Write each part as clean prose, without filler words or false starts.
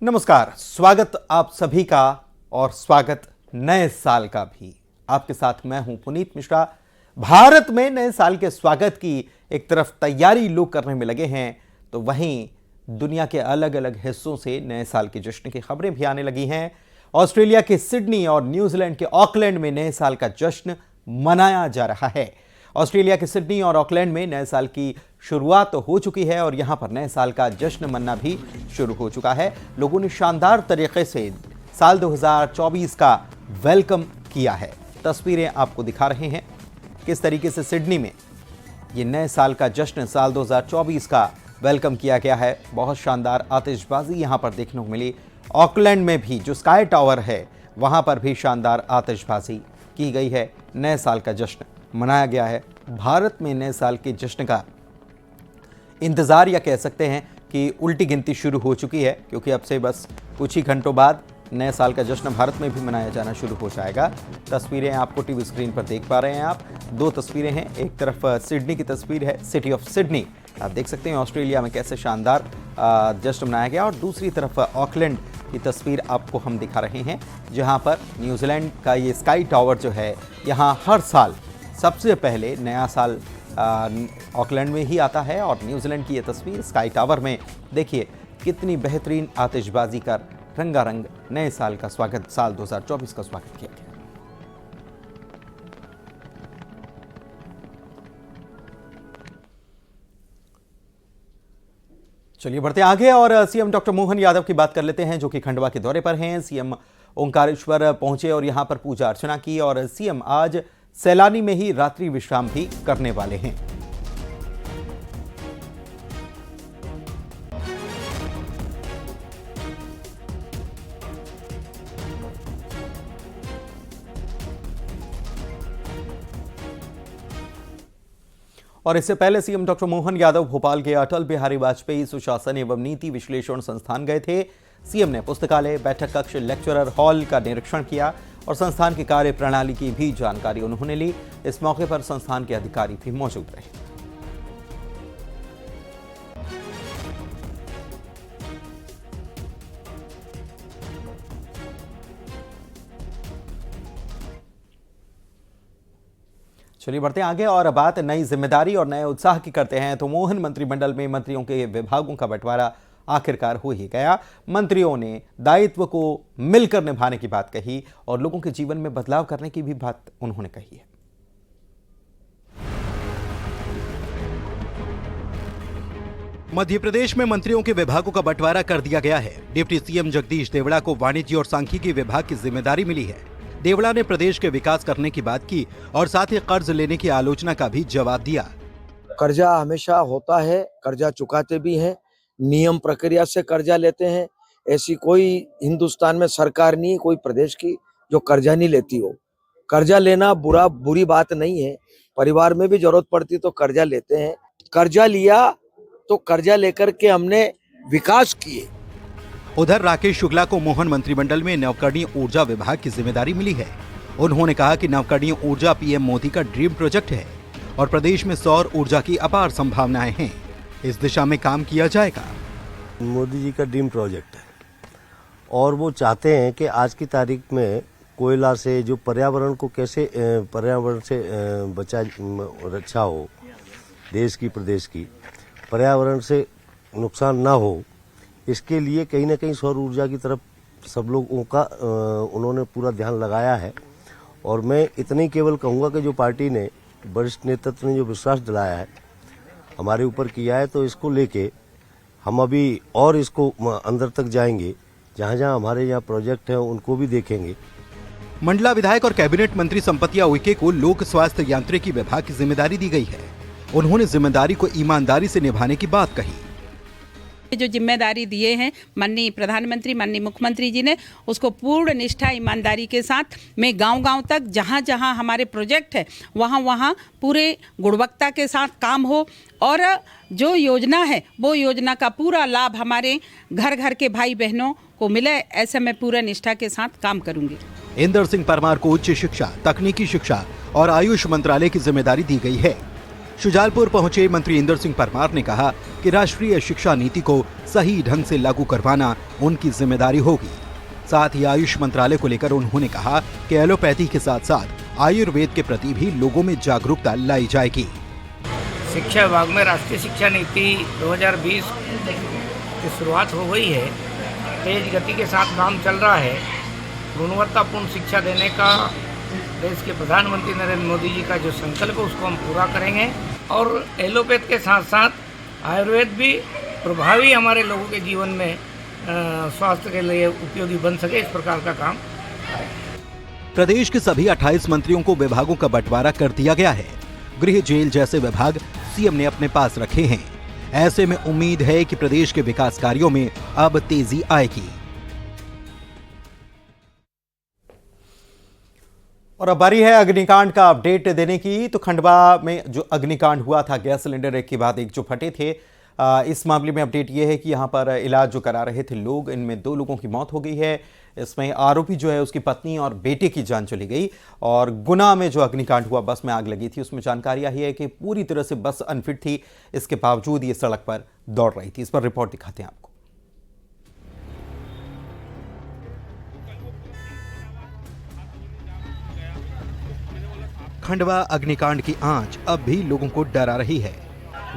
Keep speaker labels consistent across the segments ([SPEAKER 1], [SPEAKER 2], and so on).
[SPEAKER 1] नमस्कार, स्वागत आप सभी का और स्वागत नए साल का भी। आपके साथ मैं हूं पुनीत मिश्रा। भारत में नए साल के स्वागत की एक तरफ तैयारी लोग करने में लगे हैं, तो वहीं दुनिया के अलग अलग हिस्सों से नए साल के जश्न की खबरें भी आने लगी हैं। ऑस्ट्रेलिया के सिडनी और न्यूजीलैंड के ऑकलैंड में नए साल का जश्न मनाया जा रहा है। ऑस्ट्रेलिया के सिडनी और ऑकलैंड में नए साल की शुरुआत तो हो चुकी है और यहां पर नए साल का जश्न मनाना भी शुरू हो चुका है। लोगों ने शानदार तरीके से साल 2024 का वेलकम किया है। तस्वीरें आपको दिखा रहे हैं किस तरीके से सिडनी में ये नए साल का जश्न साल 2024 का वेलकम किया गया है। बहुत शानदार आतिशबाजी यहां पर देखने को मिली। ऑकलैंड में भी जो स्काई टावर है वहां पर भी शानदार आतिशबाजी की गई है। नए साल का जश्न मनाया गया है। भारत में नए साल के जश्न का इंतज़ार या कह सकते हैं कि उल्टी गिनती शुरू हो चुकी है, क्योंकि अब से बस कुछ ही घंटों बाद नए साल का जश्न भारत में भी मनाया जाना शुरू हो जाएगा। तस्वीरें आपको टीवी स्क्रीन पर देख पा रहे हैं आप। दो तस्वीरें हैं, एक तरफ सिडनी की तस्वीर है, सिटी ऑफ सिडनी। आप देख सकते हैं ऑस्ट्रेलिया में कैसे शानदार जश्न मनाया गया, और दूसरी तरफ ऑकलैंड की तस्वीर आपको हम दिखा रहे हैं, जहां पर न्यूजीलैंड का ये स्काई टावर जो है, यहाँ हर साल सबसे पहले नया साल ऑकलैंड में ही आता है। और न्यूजीलैंड की ये तस्वीर स्काई टावर में देखिए कितनी बेहतरीन आतिशबाजी कर रंगारंग नए साल का स्वागत, साल 2024 का स्वागत किया गया। चलिए बढ़ते आगे और सीएम डॉक्टर मोहन यादव की बात कर लेते हैं, जो कि खंडवा के दौरे पर हैं। सीएम ओंकारेश्वर पहुंचे और यहां पर पूजा अर्चना की, और सीएम आज सैलानी में ही रात्रि विश्राम भी करने वाले हैं। और इससे पहले सीएम डॉक्टर मोहन यादव भोपाल के अटल बिहारी वाजपेयी सुशासन एवं नीति विश्लेषण संस्थान गए थे। सीएम ने पुस्तकालय, बैठक कक्ष, लेक्चरर हॉल का निरीक्षण किया और संस्थान की कार्य प्रणाली की भी जानकारी उन्होंने ली। इस मौके पर संस्थान के अधिकारी भी मौजूद रहे। चलिए बढ़ते आगे और बात नई जिम्मेदारी और नए उत्साह की करते हैं। तो मोहन मंत्रिमंडल में मंत्रियों के विभागों का बंटवारा आखिरकार हो ही गया। मंत्रियों ने दायित्व को मिलकर निभाने की बात कही और लोगों के जीवन में बदलाव करने की भी बात उन्होंने कही है।
[SPEAKER 2] मध्य प्रदेश में मंत्रियों के विभागों का बंटवारा कर दिया गया है। डिप्टी सीएम जगदीश देवड़ा को वाणिज्य और सांख्यिकी विभाग की जिम्मेदारी मिली है। देवड़ा ने प्रदेश के विकास करने की बात की और साथ ही कर्ज लेने की आलोचना का भी जवाब दिया।
[SPEAKER 3] कर्जा हमेशा होता है, कर्जा चुकाते भी हैं, नियम प्रक्रिया से कर्जा लेते हैं। ऐसी कोई हिंदुस्तान में सरकार नहीं, कोई प्रदेश की जो कर्जा नहीं लेती हो। कर्जा लेना बुरी बात नहीं है। परिवार में भी जरूरत पड़ती तो कर्जा लेते हैं। कर्जा लिया तो कर्जा लेकर के हमने विकास किए।
[SPEAKER 2] उधर राकेश शुक्ला को मोहन मंत्रिमंडल में नवकरणीय ऊर्जा विभाग की जिम्मेदारी मिली है। उन्होंने कहा कि नवकरणीय ऊर्जा पीएम मोदी का ड्रीम प्रोजेक्ट है और प्रदेश में सौर ऊर्जा की अपार संभावनाएं हैं। इस दिशा में काम किया जाएगा।
[SPEAKER 4] मोदी जी का ड्रीम प्रोजेक्ट है और वो चाहते हैं कि आज की तारीख में कोयला से जो पर्यावरण को कैसे पर्यावरण से रक्षा हो, देश की प्रदेश की पर्यावरण से नुकसान ना हो, इसके लिए कहीं ना कहीं सौर ऊर्जा की तरफ सब लोगों का उन्होंने पूरा ध्यान लगाया है। और मैं इतनी केवल कहूँगा कि जो पार्टी ने, वरिष्ठ नेतृत्व ने जो विश्वास दिलाया है, हमारे ऊपर किया है, तो इसको लेके हम अभी और इसको अंदर तक जाएंगे। जहाँ जहाँ हमारे यहाँ प्रोजेक्ट हैं उनको भी देखेंगे।
[SPEAKER 2] मंडला विधायक और कैबिनेट मंत्री संपतिया उइके को लोक स्वास्थ्य यांत्रिकी विभाग की जिम्मेदारी दी गई है। उन्होंने जिम्मेदारी को ईमानदारी से निभाने की बात कही।
[SPEAKER 5] जो जिम्मेदारी दिए हैं माननीय प्रधानमंत्री, माननीय मुख्यमंत्री जी ने, उसको पूर्ण निष्ठा ईमानदारी के साथ मैं गांव-गांव तक जहां जहां हमारे प्रोजेक्ट है वहां पूरे गुणवत्ता के साथ काम हो और जो योजना है वो योजना का पूरा लाभ हमारे घर घर के भाई बहनों को मिले, ऐसे मैं पूरा निष्ठा के साथ काम करूंगी।
[SPEAKER 2] इंदर सिंह परमार को उच्च शिक्षा, तकनीकी शिक्षा और आयुष मंत्रालय की जिम्मेदारी दी गई है। शुजालपुर पहुंचे मंत्री इंदर सिंह परमार ने कहा कि राष्ट्रीय शिक्षा नीति को सही ढंग से लागू करवाना उनकी जिम्मेदारी होगी। साथ ही आयुष मंत्रालय को लेकर उन्होंने कहा कि एलोपैथी के साथ साथ आयुर्वेद के प्रति भी लोगों में जागरूकता लाई जाएगी।
[SPEAKER 6] शिक्षा विभाग में राष्ट्रीय शिक्षा नीति 2020 की शुरुआत हो गई है। तेज गति के साथ काम चल रहा है। गुणवत्तापूर्ण शिक्षा देने का देश के प्रधानमंत्री नरेंद्र मोदी जी का जो संकल्प है उसको हम पूरा करेंगे और एलोपैथ के साथ साथ आयुर्वेद भी प्रभावी हमारे लोगों के जीवन में स्वास्थ्य के लिए उपयोगी बन सके, इस प्रकार का काम करें।
[SPEAKER 2] प्रदेश के सभी 28 मंत्रियों को विभागों का बंटवारा कर दिया गया है। गृह, जेल जैसे विभाग सीएम ने अपने पास रखे हैं। ऐसे में उम्मीद है कि प्रदेश के विकास कार्यों में अब तेजी आएगी।
[SPEAKER 1] और अब बारी है अग्निकांड का अपडेट देने की। तो खंडवा में जो अग्निकांड हुआ था, गैस सिलेंडर एक के बाद एक जो फटे थे, इस मामले में अपडेट ये है कि यहाँ पर इलाज जो करा रहे थे लोग, इनमें 2 लोगों की मौत हो गई है। इसमें आरोपी जो है उसकी पत्नी और बेटे की जान चली गई। और गुना में जो अग्निकांड हुआ, बस में आग लगी थी, उसमें जानकारी आई है कि पूरी तरह से बस अनफिट थी, इसके बावजूद ये सड़क पर दौड़ रही थी। इस पर रिपोर्ट दिखाते हैं आपको।
[SPEAKER 2] खंडवा अग्निकांड की आंच अब भी लोगों को डरा रही है।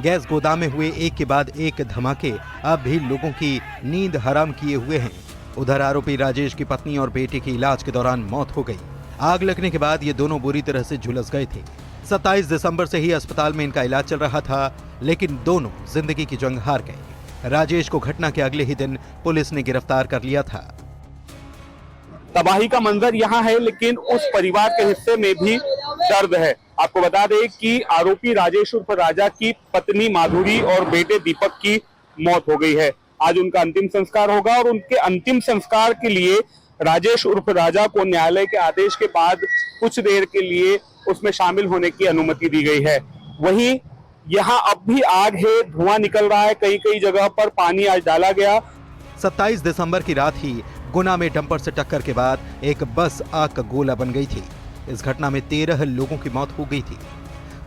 [SPEAKER 2] गैस गोदाम में हुए एक के बाद एक धमाके अब भी लोगों की नींद हराम किए हुए हैं। उधर आरोपी राजेश की पत्नी और बेटे की इलाज के दौरान मौत हो गई। आग लगने के बाद ये दोनों बुरी तरह से झुलस गए थे। 27 दिसंबर से ही अस्पताल में इनका इलाज चल रहा था, लेकिन दोनों जिंदगी की जंग हार गए। राजेश को घटना के अगले ही दिन पुलिस ने गिरफ्तार कर लिया था।
[SPEAKER 7] तबाही का मंजर यहाँ है, लेकिन उस परिवार के हिस्से में भी दर्द है। आपको बता दें कि आरोपी राजेश उर्फ राजा की पत्नी माधुरी और बेटे दीपक की मौत हो गई है। आज उनका अंतिम संस्कार होगा और उनके अंतिम संस्कार के लिए राजेश उर्फ राजा को न्यायालय के आदेश के बाद कुछ देर के लिए उसमें शामिल होने की अनुमति दी गई है। वहीं यहाँ अब भी आग है, धुआं निकल रहा है, कई कई जगह पर पानी आज डाला गया।
[SPEAKER 2] 27 दिसंबर की रात ही गुना में डंपर से टक्कर के बाद एक बस आग का गोला बन गई थी। इस घटना में 13 लोगों की मौत हो गई थी।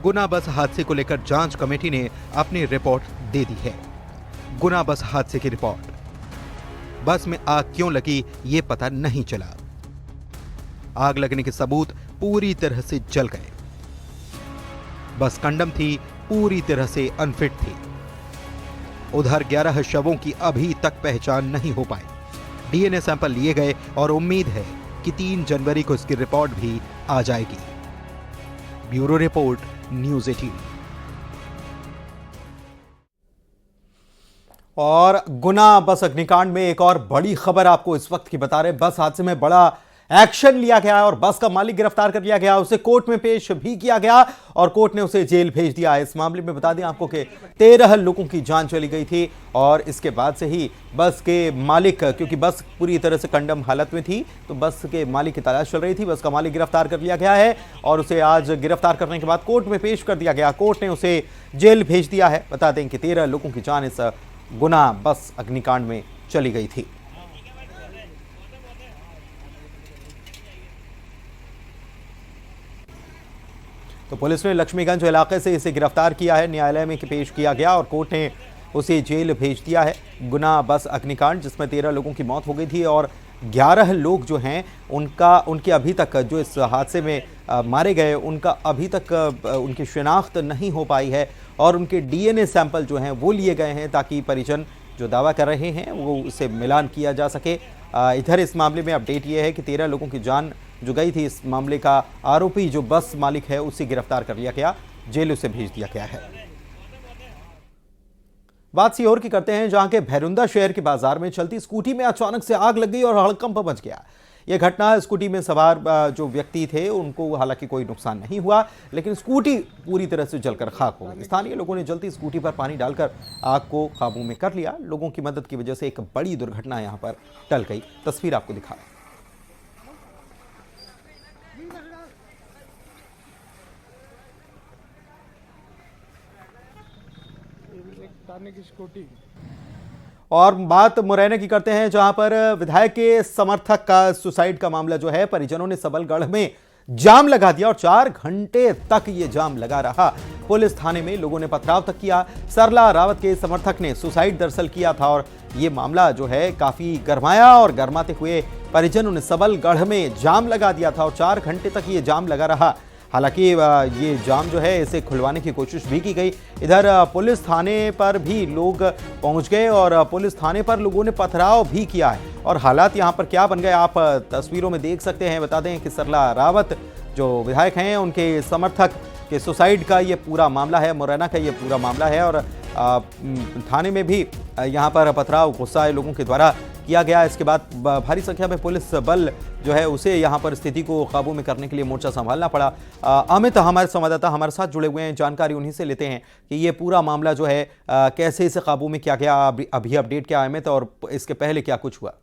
[SPEAKER 2] गुना बस हादसे को लेकर जांच कमेटी ने अपनी रिपोर्ट दे दी है। गुना बस हादसे की रिपोर्ट। बस में आग क्यों लगी ये पता नहीं चला। आग लगने के सबूत पूरी तरह से जल गए। बस कंडम थी, पूरी तरह से अनफिट थी। उधर 11 शवों की अभी तक पहचान नहीं हो पाई। डीएनए सैंपल लिए गए और उम्मीद है कि 3 जनवरी को इसकी रिपोर्ट भी आ जाएगी। Bureau report, news 18।
[SPEAKER 1] और गुना बस अग्निकांड में एक और बड़ी खबर आपको इस वक्त की बता रहे। बस हादसे में बड़ा एक्शन लिया गया और बस का मालिक गिरफ्तार कर लिया गया। उसे कोर्ट में पेश भी किया गया और कोर्ट ने उसे जेल भेज दिया। इस मामले में बता दें आपको कि 13 लोगों की जान चली गई थी और इसके बाद से ही बस के मालिक, क्योंकि बस पूरी तरह से कंडम हालत में थी, तो बस के मालिक की तलाश चल रही थी। बस का मालिक गिरफ्तार कर लिया गया है और उसे आज गिरफ्तार करने के बाद कोर्ट में पेश कर दिया गया। कोर्ट ने उसे जेल भेज दिया है। बता दें कि 13 लोगों की जान इस गुना बस अग्निकांड में चली गई थी। तो पुलिस ने लक्ष्मीगंज इलाके से इसे गिरफ्तार किया है, न्यायालय में पेश किया गया और कोर्ट ने उसे जेल भेज दिया है। गुना बस अग्निकांड जिसमें 13 लोगों की मौत हो गई थी और 11 लोग जो हैं उनके अभी तक जो इस हादसे में मारे गए उनका अभी तक उनकी शिनाख्त नहीं हो पाई है और उनके डीएनए सैंपल जो हैं वो लिए गए हैं ताकि परिजन जो दावा कर रहे हैं वो उसे मिलान किया जा सके। इधर इस मामले में अपडेट ये है कि 13 लोगों की जान जो गई थी, इस मामले का आरोपी जो बस मालिक है उसे गिरफ्तार कर लिया गया, जेल उसे भेज दिया गया है। बात सीहोर की करते हैं, जहां के भैरुंदा शहर के बाजार में चलती स्कूटी में अचानक से आग लग गई और हड़कंप मच गया। यह घटना स्कूटी में सवार जो व्यक्ति थे उनको हालांकि कोई नुकसान नहीं हुआ, लेकिन स्कूटी पूरी तरह से जलकर खाक हो गई। स्थानीय लोगों ने जलती स्कूटी पर पानी डालकर आग को काबू में कर लिया। लोगों की मदद की वजह से एक बड़ी दुर्घटना यहां पर टल गई। तस्वीर आपको दिखा रहे हैं। और बात मुरैना की करते हैं, जहां पर विधायक के समर्थक का सुसाइड का मामला जो है, परिजनों ने सबलगढ़ में जाम लगा दिया और 4 घंटे तक ये जाम लगा रहा। पुलिस थाने में लोगों ने पथराव तक किया। सरला रावत के समर्थक ने सुसाइड दरअसल किया था और ये मामला जो है काफी गरमाया और गरमाते हुए परिजनों ने सबलगढ़ में जाम लगा दिया था और 4 घंटे तक ये जाम लगा रहा। हालांकि ये जाम जो है इसे खुलवाने की कोशिश भी की गई। इधर पुलिस थाने पर भी लोग पहुंच गए और पुलिस थाने पर लोगों ने पथराव भी किया है और हालात यहां पर क्या बन गए आप तस्वीरों में देख सकते हैं। बता दें कि सरला रावत जो विधायक हैं उनके समर्थक के सुसाइड का ये पूरा मामला है, मुरैना का ये पूरा मामला है और थाने में भी यहाँ पर पथराव गुस्साए लोगों के द्वारा किया गया। इसके बाद भारी संख्या में पुलिस बल जो है उसे यहाँ पर स्थिति को काबू में करने के लिए मोर्चा संभालना पड़ा। अमित हमारे संवाददाता हमारे साथ जुड़े हुए हैं, जानकारी उन्हीं से लेते हैं कि ये पूरा मामला जो है कैसे इसे काबू में किया गया, अभी अपडेट क्या है अमित, और इसके पहले क्या कुछ हुआ?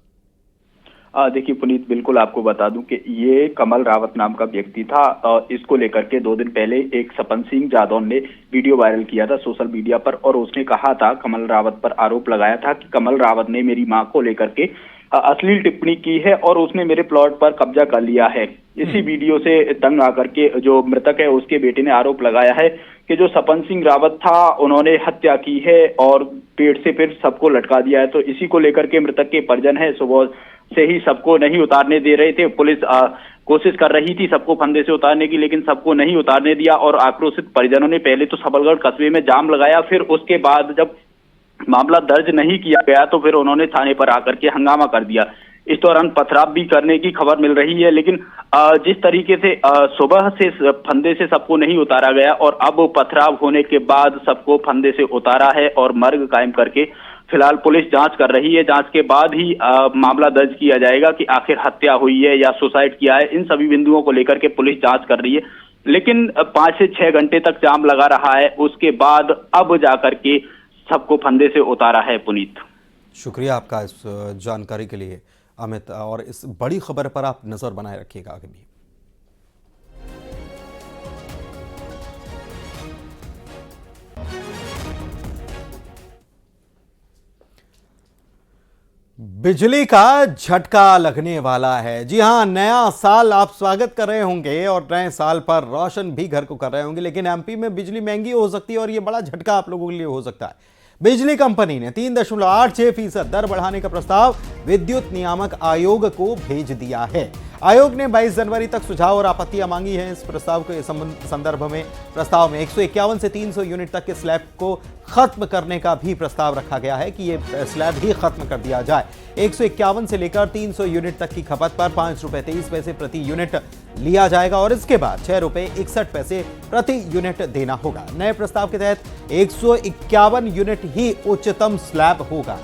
[SPEAKER 8] देखिए पुनीत, बिल्कुल आपको बता दूं कि ये कमल रावत नाम का व्यक्ति था। इसको लेकर के 2 दिन पहले एक सपन सिंह जादौन ने वीडियो वायरल किया था सोशल मीडिया पर और उसने कहा था, कमल रावत पर आरोप लगाया था कि कमल रावत ने मेरी मां को लेकर के अश्लील टिप्पणी की है और उसने मेरे प्लॉट पर कब्जा कर लिया है। इसी वीडियो से तंग आकर के जो मृतक है उसके बेटे ने आरोप लगाया है कि जो सपन सिंह रावत था उन्होंने हत्या की है और पेट से फिर सबको लटका दिया है। तो इसी को लेकर के मृतक के परिजन है सुबह से ही सबको नहीं उतारने दे रहे थे। पुलिस कोशिश कर रही थी सबको फंदे से उतारने की, लेकिन सबको नहीं उतारने दिया और आक्रोशित परिजनों ने पहले तो सबलगढ़ कस्बे में जाम लगाया। फिर उसके बाद जब मामला दर्ज नहीं किया गया तो फिर उन्होंने थाने पर आकर के हंगामा कर दिया। इस दौरान पथराव भी करने की खबर मिल रही है, लेकिन जिस तरीके से सुबह से फंदे से सबको नहीं उतारा गया और अब पथराव होने के बाद सबको फंदे से उतारा है और मर्ग कायम करके फिलहाल पुलिस जांच कर रही है। जांच के बाद ही मामला दर्ज किया जाएगा कि आखिर हत्या हुई है या सुसाइड किया है। इन सभी बिंदुओं को लेकर के पुलिस जांच कर रही है, लेकिन 5 से 6 घंटे तक जाम लगा रहा है। उसके बाद अब जाकर के सबको फंदे से उतारा है। पुनीत,
[SPEAKER 1] शुक्रिया आपका इस जानकारी के लिए अमित, और इस बड़ी खबर पर आप नजर बनाए रखिएगा आगे भी। बिजली का झटका लगने वाला है। जी हां, नया साल आप स्वागत कर रहे होंगे और नए साल पर रोशन भी घर को कर रहे होंगे, लेकिन एमपी में बिजली महंगी हो सकती है और यह बड़ा झटका आप लोगों के लिए हो सकता है। बिजली कंपनी ने 3.86% दर बढ़ाने का प्रस्ताव विद्युत नियामक आयोग को भेज दिया है। आयोग ने 22 जनवरी तक सुझाव और आपत्तियां मांगी हैं। इस प्रस्ताव के संदर्भ में प्रस्ताव में 151 से 300 यूनिट तक के स्लैब को खत्म करने का भी प्रस्ताव रखा गया है कि ये स्लैब ही खत्म कर दिया जाए। 151 से लेकर 300 यूनिट तक की खपत पर 5 रुपए 23 पैसे प्रति यूनिट लिया जाएगा और इसके बाद 6 रुपए 61 पैसे प्रति यूनिट देना होगा। नए प्रस्ताव के तहत 151 यूनिट ही उच्चतम स्लैब होगा।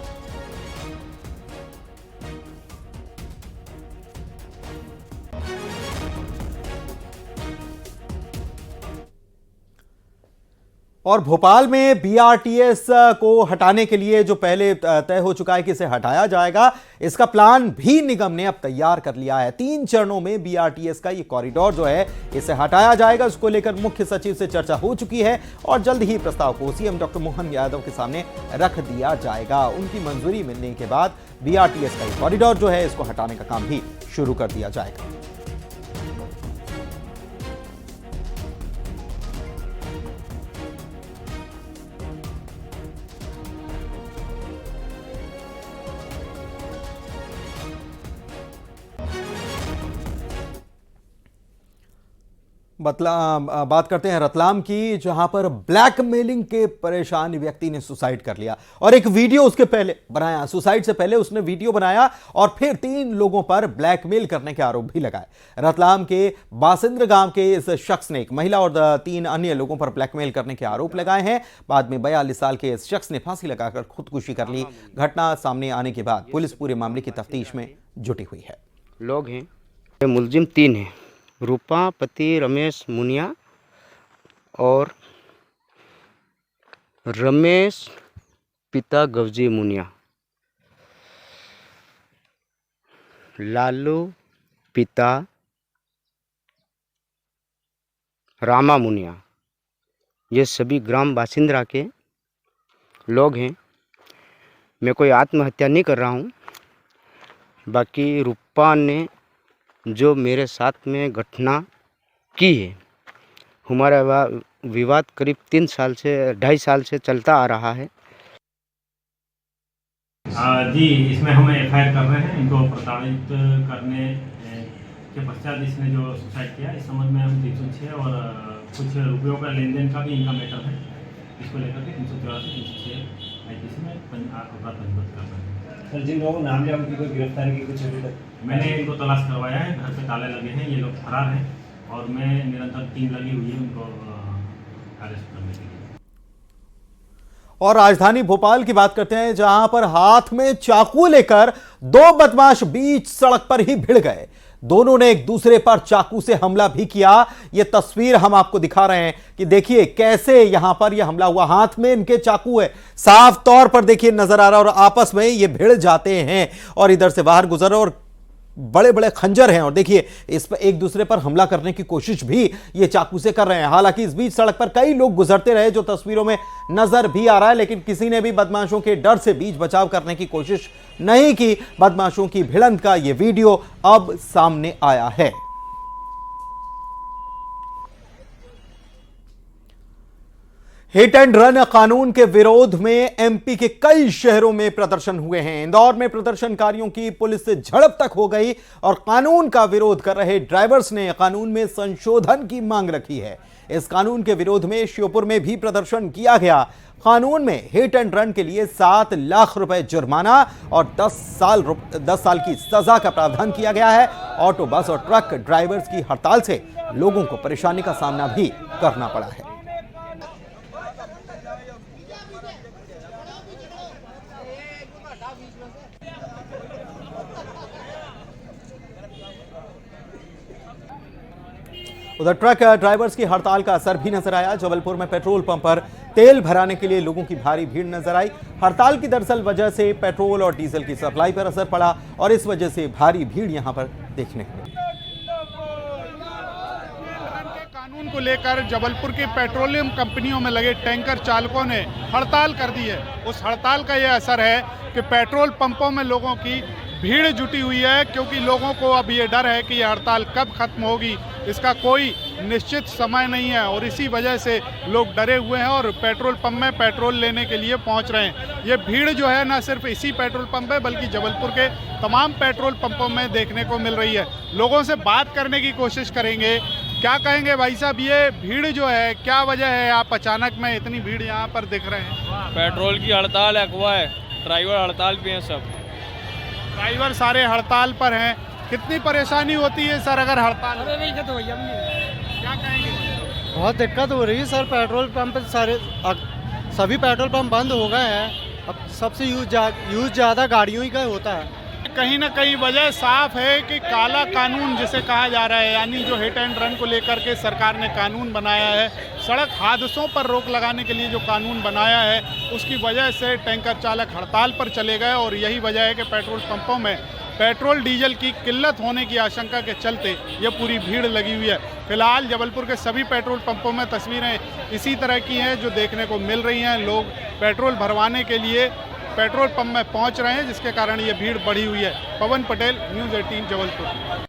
[SPEAKER 1] और भोपाल में बीआरटीएस को हटाने के लिए जो पहले तय हो चुका है कि इसे हटाया जाएगा, इसका प्लान भी निगम ने अब तैयार कर लिया है। 3 चरणों में बीआरटीएस का ये कॉरिडोर जो है इसे हटाया जाएगा। इसको लेकर मुख्य सचिव से चर्चा हो चुकी है और जल्द ही प्रस्ताव को सीएम डॉक्टर मोहन यादव के सामने रख दिया जाएगा। उनकी मंजूरी मिलने के बाद बीआरटीएस का ये कॉरिडोर जो है इसको हटाने का काम भी शुरू कर दिया जाएगा। बात करते हैं रतलाम की, जहां पर ब्लैकमेलिंग के परेशान व्यक्ति ने सुसाइड कर लिया और एक वीडियो उसके पहले बनाया। सुसाइड से पहले उसने वीडियो बनाया और फिर 3 लोगों पर ब्लैकमेल करने के आरोप भी लगाए। रतलाम के बासिंद्र गांव के इस शख्स ने एक महिला और 3 अन्य लोगों पर ब्लैकमेल करने के आरोप लगाए हैं। बाद में 42 साल के इस शख्स ने फांसी लगाकर खुदकुशी कर ली। घटना सामने आने के बाद पुलिस पूरे मामले की तफ्तीश में जुटी हुई है।
[SPEAKER 9] लोग हैं, मुलजिम 3 हैं, रूपा पति रमेश मुनिया और रमेश पिता गवजी मुनिया, लालू पिता रामा मुनिया। ये सभी ग्राम बासिंद्रा के लोग हैं। मैं कोई आत्महत्या नहीं कर रहा हूँ। बाकी रूपा ने जो मेरे साथ में घटना की है हमारा विवाद करीब 2.5 साल से चलता आ रहा है।
[SPEAKER 10] जी, इसमें हम एफआईआर कर रहे हैं। इनको प्रताड़ित करने के पश्चात इसने जो सुसाइड किया, इस संबंध में हम 306 और कुछ रुपयों का लेन देन का भी इनका मैटर है, इसको लेकर के 384 306 आईपीसी में अपराध पंजीबद्ध कर रहे हैं।
[SPEAKER 11] सर, जिन लोगों को नाम लिया उनकी कोई गिरफ्तारी की कुछ अभी तक?
[SPEAKER 10] मैंने इनको तलाश करवाया है, घर पे ताले लगे हैं, ये लोग फरार हैं और मैं निरंतर टीम लगी हुई है उनको अरेस्ट करने के लिए।
[SPEAKER 1] और राजधानी भोपाल की बात करते हैं, जहां पर हाथ में चाकू लेकर दो बदमाश बीच सड़क पर ही भिड़ गए। दोनों ने एक दूसरे पर चाकू से हमला भी किया। यह तस्वीर हम आपको दिखा रहे हैं कि देखिए कैसे यहां पर यह हमला हुआ। हाथ में इनके चाकू है, साफ तौर पर देखिए नजर आ रहा है, और आपस में ये भिड़ जाते हैं और इधर से बाहर गुजर, और बड़े बड़े खंजर हैं, और देखिए इस पर एक दूसरे पर हमला करने की कोशिश भी ये चाकू से कर रहे हैं। हालांकि इस बीच सड़क पर कई लोग गुजरते रहे, जो तस्वीरों में नजर भी आ रहा है, लेकिन किसी ने भी बदमाशों के डर से बीच बचाव करने की कोशिश नहीं की। बदमाशों की भिड़ंत का यह वीडियो अब सामने आया है। हिट एंड रन कानून के विरोध में एमपी के कई शहरों में प्रदर्शन हुए हैं। इंदौर में प्रदर्शनकारियों की पुलिस से झड़प तक हो गई और कानून का विरोध कर रहे ड्राइवर्स ने कानून में संशोधन की मांग रखी है। इस कानून के विरोध में श्योपुर में भी प्रदर्शन किया गया। कानून में हिट एंड रन के लिए 7 लाख रुपए जुर्माना और 10 साल की सजा का प्रावधान किया गया है। ऑटो, बस और ट्रक ड्राइवर्स की हड़ताल से लोगों को परेशानी का सामना भी करना पड़ा है। उधर ट्रक ड्राइवर्स की हड़ताल का असर भी नजर आया। जबलपुर में पेट्रोल पंप पर तेल भराने के लिए लोगों की भारी भीड़ नजर आई। हड़ताल की दरअसल वजह से पेट्रोल और डीजल की सप्लाई पर असर पड़ा और इस वजह से भारी भीड़ यहां पर देखने को मिली।
[SPEAKER 12] कानून को लेकर जबलपुर की पेट्रोलियम कंपनियों में लगे टैंकर चालकों ने हड़ताल कर दी है। उस हड़ताल का यह असर है कि पेट्रोल पंपों में लोगों की भीड़ जुटी हुई है, क्योंकि लोगों को अब ये डर है कि यह हड़ताल कब खत्म होगी, इसका कोई निश्चित समय नहीं है और इसी वजह से लोग डरे हुए हैं और पेट्रोल पंप में पेट्रोल लेने के लिए पहुंच रहे हैं। ये भीड़ जो है न सिर्फ इसी पेट्रोल पंप है बल्कि जबलपुर के तमाम पेट्रोल पंपों में देखने को मिल रही है। लोगों से बात करने की कोशिश करेंगे। क्या कहेंगे भाई साहब, ये भीड़ जो है क्या वजह है, आप अचानक में इतनी भीड़ यहाँ पर दिख रहे हैं?
[SPEAKER 13] पेट्रोल की हड़ताल है, अगवा है, ड्राइवर हड़ताल पे हैं, सब
[SPEAKER 12] ड्राइवर सारे हड़ताल पर हैं। कितनी परेशानी होती है सर अगर हड़ताल? क्या कहेंगे?
[SPEAKER 14] बहुत दिक्कत हो रही है सर। पेट्रोल पंप सभी पेट्रोल पंप बंद हो गए हैं। अब सबसे यूज ज़्यादा गाड़ियों ही का होता है।
[SPEAKER 12] कहीं ना कहीं वजह साफ है कि काला कानून जिसे कहा जा रहा है, यानी जो हिट एंड रन को लेकर के सरकार ने कानून बनाया है, सड़क हादसों पर रोक लगाने के लिए जो कानून बनाया है, उसकी वजह से टैंकर चालक हड़ताल पर चले गए और यही वजह है कि पेट्रोल पंपों में पेट्रोल डीजल की किल्लत होने की आशंका के चलते ये पूरी भीड़ लगी हुई है। फिलहाल जबलपुर के सभी पेट्रोल पंपों में तस्वीरें इसी तरह की हैं जो देखने को मिल रही हैं। लोग पेट्रोल भरवाने के लिए पेट्रोल पंप में पहुंच रहे हैं, जिसके कारण ये भीड़ बढ़ी हुई है। पवन पटेल, न्यूज़ 18 जबलपुर।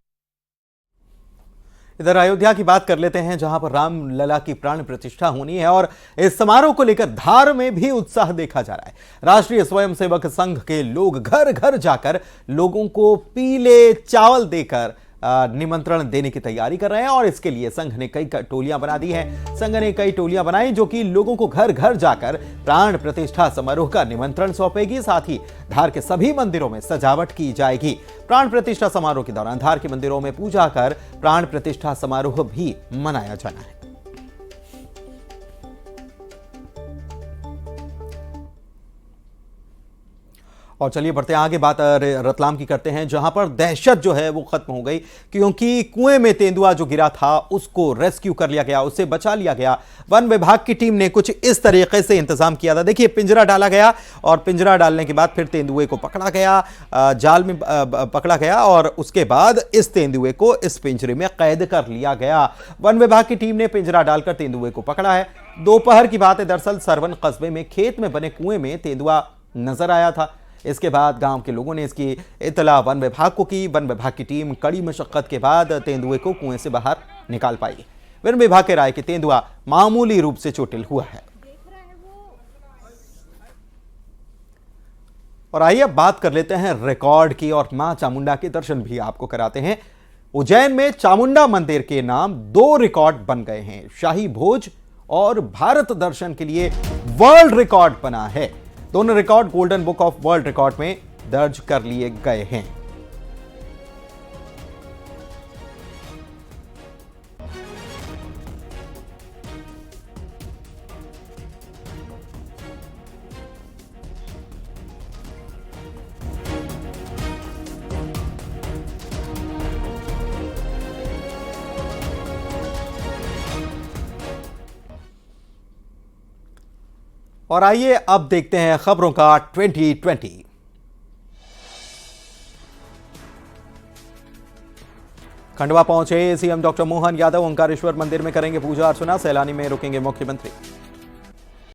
[SPEAKER 1] इधर अयोध्या की बात कर लेते हैं, जहां पर राम लला की प्राण प्रतिष्ठा होनी है और इस समारोह को लेकर धार में भी उत्साह देखा जा रहा है। राष्ट्रीय स्वयंसेवक संघ के लोग घर घर जाकर लोगों को पीले चावल देकर निमंत्रण देने की तैयारी कर रहे हैं और इसके लिए संघ ने कई टोलियां बना दी हैं। संघ ने कई टोलियां बनाई जो कि लोगों को घर घर जाकर प्राण प्रतिष्ठा समारोह का निमंत्रण सौंपेगी। साथ ही धार के सभी मंदिरों में सजावट की जाएगी। प्राण प्रतिष्ठा समारोह के दौरान धार के मंदिरों में पूजा कर प्राण प्रतिष्ठा समारोह भी मनाया जाना है। और चलिए बढ़ते हैं आगे, बात रतलाम की करते हैं, जहां पर दहशत जो है वो खत्म हो गई, क्योंकि कुएं में तेंदुआ जो गिरा था उसको रेस्क्यू कर लिया गया, उससे बचा लिया गया। वन विभाग की टीम ने कुछ इस तरीके से इंतजाम किया था। देखिए, पिंजरा डाला गया और पिंजरा डालने के बाद फिर तेंदुए को पकड़ा गया, जाल में पकड़ा गया और उसके बाद इस तेंदुए को इस पिंजरे में कैद कर लिया गया। वन विभाग की टीम ने पिंजरा डालकर तेंदुए को पकड़ा है। दोपहर की बात है, दरअसल सरवन कस्बे में खेत में बने कुएं में तेंदुआ नजर आया था। इसके बाद गांव के लोगों ने इसकी इत्तला वन विभाग को की। वन विभाग की टीम कड़ी मशक्कत के बाद तेंदुए को कुएं से बाहर निकाल पाई। वन विभाग के राय कि तेंदुआ मामूली रूप से चोटिल हुआ है। और आइए अब बात कर लेते हैं रिकॉर्ड की और मां चामुंडा के दर्शन भी आपको कराते हैं। उज्जैन में चामुंडा मंदिर के नाम 2 रिकॉर्ड बन गए हैं। शाही भोज और भारत दर्शन के लिए वर्ल्ड रिकॉर्ड बना है। दोनों record golden book of world record में दर्ज कर लिए गए हैं। और आइए अब देखते हैं खबरों का 2020। खंडवा पहुंचे सीएम डॉक्टर मोहन यादव। ओंकारेश्वर मंदिर में करेंगे पूजा अर्चना। सैलानी में रुकेंगे मुख्यमंत्री।